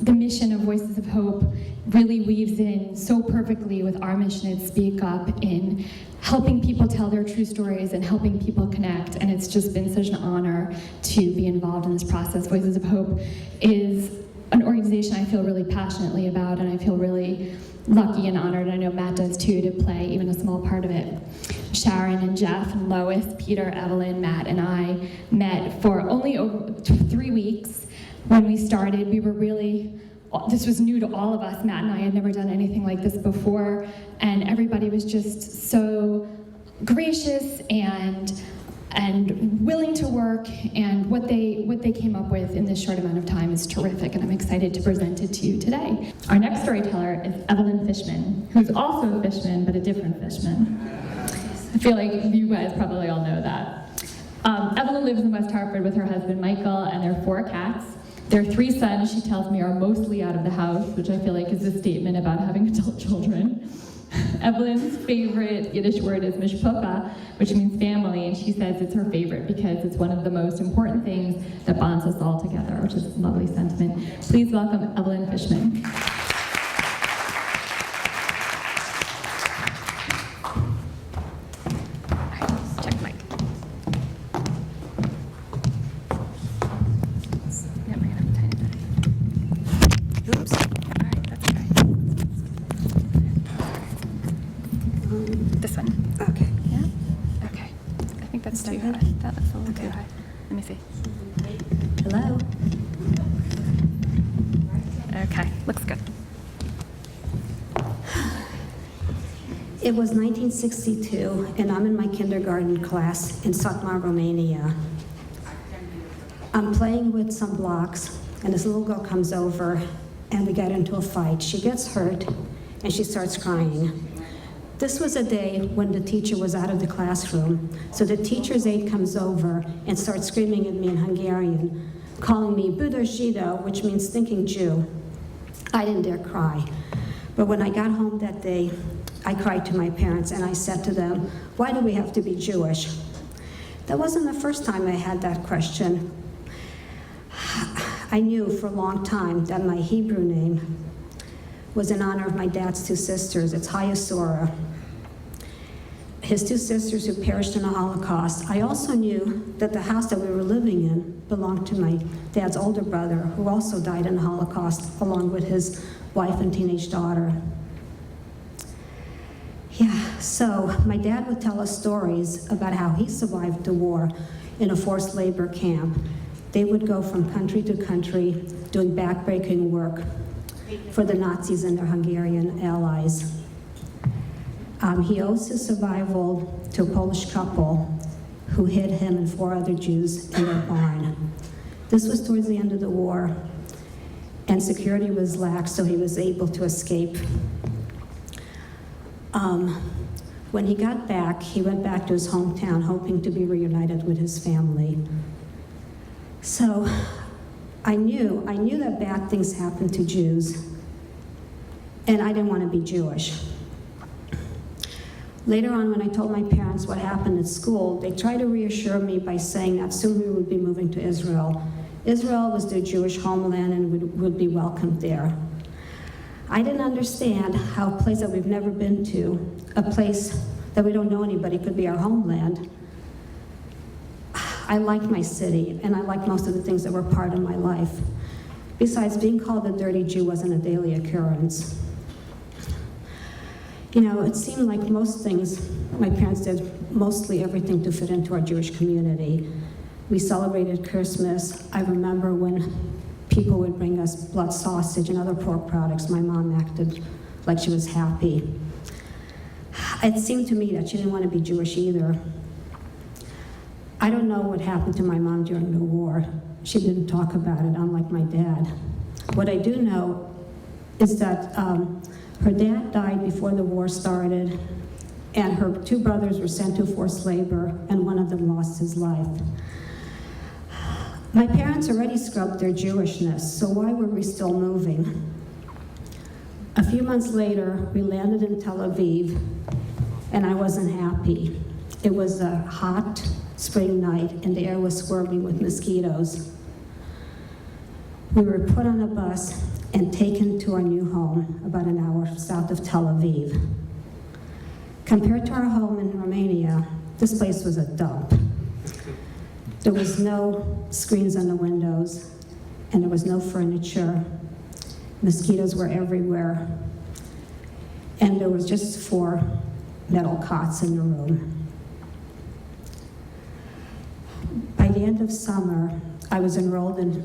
the mission of Voices of Hope really weaves in so perfectly with our mission at Speak Up in helping people tell their true stories and helping people connect. And it's just been such an honor to be involved in this process. Voices of Hope is an organization I feel really passionately about, and I feel really lucky and honored, and I know Matt does too, to play even a small part of it. Sharon and Jeff and Lois, Peter, Evelyn, Matt, and I met for only over 3 weeks. When we started, we were really, this was new to all of us. Matt and I had never done anything like this before, and everybody was just so gracious and willing to work, and what they came up with in this short amount of time is terrific, and I'm excited to present it to you today. Our next storyteller is Evelyn Fishman, who's also a Fishman, but a different Fishman. I feel like you guys probably all know that. Evelyn lives in West Hartford with her husband Michael and their 4 cats. Their 3 sons, she tells me, are mostly out of the house, which I feel like is a statement about having adult children. Evelyn's favorite Yiddish word is mishpucha, which means family, and she says it's her favorite because it's one of the most important things that bonds us all together, which is a lovely sentiment. Please welcome Evelyn Fishman. Check mic. Yeah, we're gonna have a tiny bit. Oops. All right, that's okay. This one. Okay. Yeah? Okay. I think that's too high. That looks a little too high. Let me see. Hello. Okay, looks good. It was 1962, and I'm in my kindergarten class in Satmar, Romania. I'm playing with some blocks, and this little girl comes over, and we get into a fight. She gets hurt, and she starts crying. This was a day when the teacher was out of the classroom, so the teacher's aide comes over and starts screaming at me in Hungarian, calling me Budoshido, which means thinking Jew. I didn't dare cry, but when I got home that day, I cried to my parents and I said to them, why do we have to be Jewish? That wasn't the first time I had that question. I knew for a long time that my Hebrew name was in honor of my dad's 2 sisters. It's Hayasora, his 2 sisters who perished in the Holocaust. I also knew that the house that we were living in belonged to my dad's older brother, who also died in the Holocaust, along with his wife and teenage daughter. Yeah, so my dad would tell us stories about how he survived the war in a forced labor camp. They would go from country to country doing backbreaking work for the Nazis and their Hungarian allies. He owes his survival to a Polish couple who hid him and 4 other Jews in their barn. This was towards the end of the war, and security was lax, so he was able to escape. When he got back, he went back to his hometown, hoping to be reunited with his family. So I knew that bad things happened to Jews, and I didn't want to be Jewish. Later on, when I told my parents what happened at school, they tried to reassure me by saying that soon we would be moving to Israel. Israel was their Jewish homeland and would be welcomed there. I didn't understand how a place that we've never been to, a place that we don't know anybody, could be our homeland. I liked my city, and I liked most of the things that were part of my life. Besides, being called a dirty Jew wasn't a daily occurrence. You know, it seemed like most things, my parents did mostly everything to fit into our Jewish community. We celebrated Christmas. I remember when people would bring us blood sausage and other pork products. My mom acted like she was happy. It seemed to me that she didn't want to be Jewish either. I don't know what happened to my mom during the war. She didn't talk about it, unlike my dad. What I do know is that her dad died before the war started, and her 2 brothers were sent to forced labor, and one of them lost his life. My parents already scrubbed their Jewishness, so why were we still moving? A few months later, we landed in Tel Aviv, and I wasn't happy. It was a hot spring night, and the air was swarming with mosquitoes. We were put on a bus and taken to our new home about an hour south of Tel Aviv. Compared to our home in Romania, this place was a dump. There was no screens on the windows, and there was no furniture. Mosquitoes were everywhere, and there was just 4 metal cots in the room. By the end of summer, I was enrolled in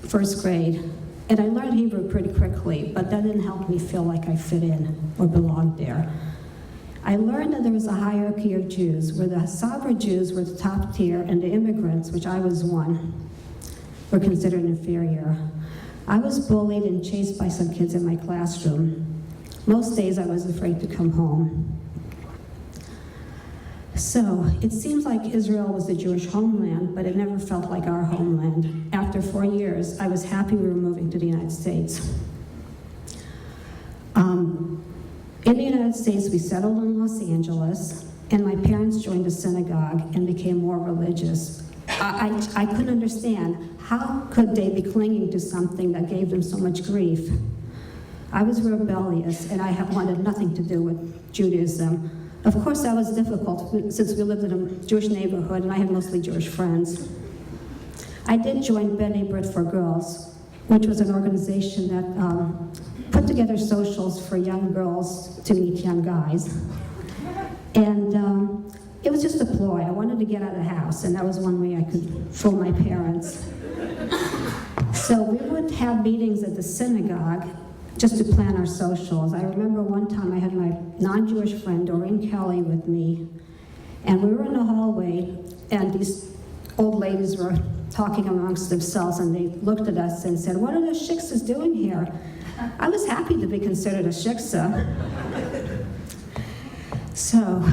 first grade, and I learned Hebrew pretty quickly, but that didn't help me feel like I fit in or belonged there. I learned that there was a hierarchy of Jews, where the Sabra Jews were the top tier, and the immigrants, which I was one, were considered inferior. I was bullied and chased by some kids in my classroom. Most days I was afraid to come home. So it seems like Israel was the Jewish homeland, but it never felt like our homeland. After 4 years, I was happy we were moving to the United States. In the United States, we settled in Los Angeles, and my parents joined a synagogue and became more religious. I couldn't understand, how could they be clinging to something that gave them so much grief? I was rebellious, and I wanted nothing to do with Judaism. Of course, that was difficult since we lived in a Jewish neighborhood, and I had mostly Jewish friends. I did join B'nai Brit for Girls, which was an organization that put together socials for young girls to meet young guys. And it was just a ploy. I wanted to get out of the house, and that was one way I could fool my parents. So we would have meetings at the synagogue just to plan our socials. I remember one time I had my non-Jewish friend, Doreen Kelly, with me, and we were in the hallway, and these old ladies were talking amongst themselves, and they looked at us and said, "What are the shiksas doing here?" I was happy to be considered a shiksa. So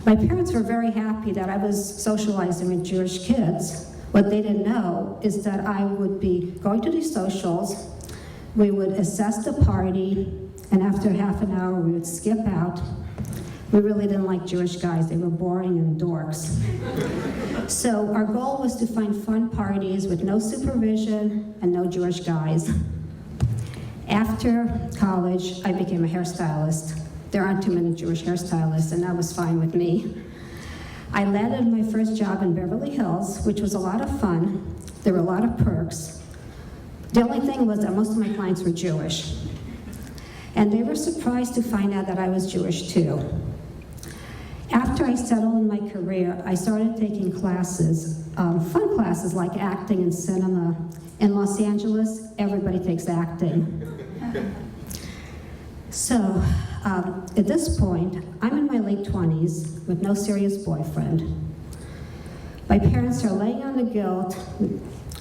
my parents were very happy that I was socializing with Jewish kids. What they didn't know is that I would be going to these socials, we would assess the party, and after half an hour we would skip out. We really didn't like Jewish guys. They were boring and dorks. So our goal was to find fun parties with no supervision and no Jewish guys. After college, I became a hairstylist. There aren't too many Jewish hairstylists, and that was fine with me. I landed my first job in Beverly Hills, which was a lot of fun. There were a lot of perks. The only thing was that most of my clients were Jewish. And they were surprised to find out that I was Jewish too. After I settled in my career, I started taking classes, fun classes like acting and cinema. In Los Angeles, everybody takes acting. So at this point, I'm in my late 20s with no serious boyfriend. My parents are laying on the guilt,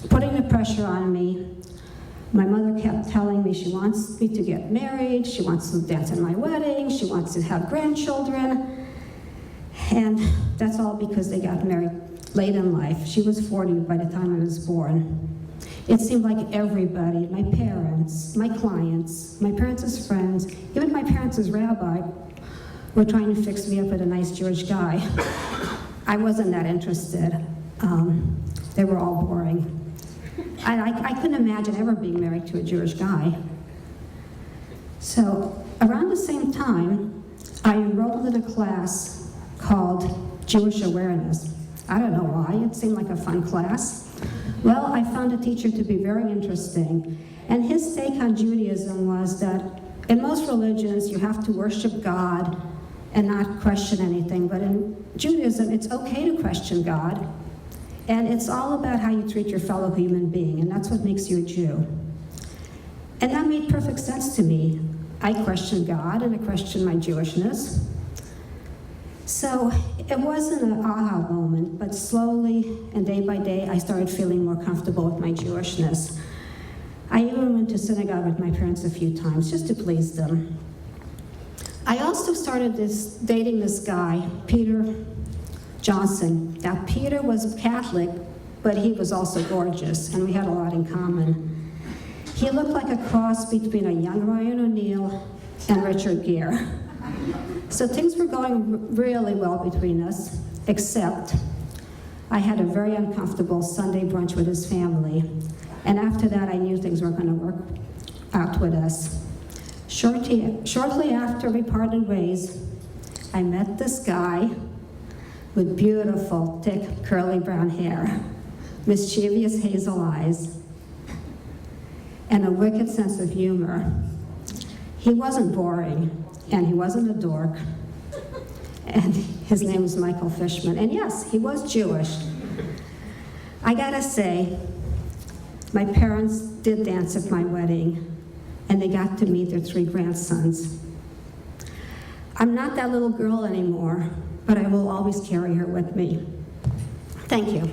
putting the pressure on me. My mother kept telling me she wants me to get married, she wants to dance at my wedding, she wants to have grandchildren. And that's all because they got married late in life. She was 40 by the time I was born. It seemed like everybody, my parents, my clients, my parents' friends, even my parents' rabbi, were trying to fix me up with a nice Jewish guy. I wasn't that interested. They were all boring. I couldn't imagine ever being married to a Jewish guy. So around the same time, I enrolled in a class called Jewish Awareness. I don't know why, it seemed like a fun class. Well, I found a teacher to be very interesting, and his take on Judaism was that in most religions you have to worship God and not question anything, but in Judaism it's okay to question God, and it's all about how you treat your fellow human being, and that's what makes you a Jew. And that made perfect sense to me. I questioned God and I questioned my Jewishness. So it wasn't an aha moment, but slowly and day by day, I started feeling more comfortable with my Jewishness. I even went to synagogue with my parents a few times just to please them. I also started dating this guy, Peter Johnson. Now, Peter was Catholic, but he was also gorgeous, and we had a lot in common. He looked like a cross between a young Ryan O'Neal and Richard Gere. So things were going really well between us, except I had a very uncomfortable Sunday brunch with his family. And after that, I knew things were going to work out with us. Shortly after we parted ways, I met this guy with beautiful, thick, curly brown hair, mischievous hazel eyes, and a wicked sense of humor. He wasn't boring, and he wasn't a dork, and his name was Michael Fishman. And yes, he was Jewish. I gotta say, my parents did dance at my wedding, and they got to meet their 3 grandsons. I'm not that little girl anymore, but I will always carry her with me. Thank you.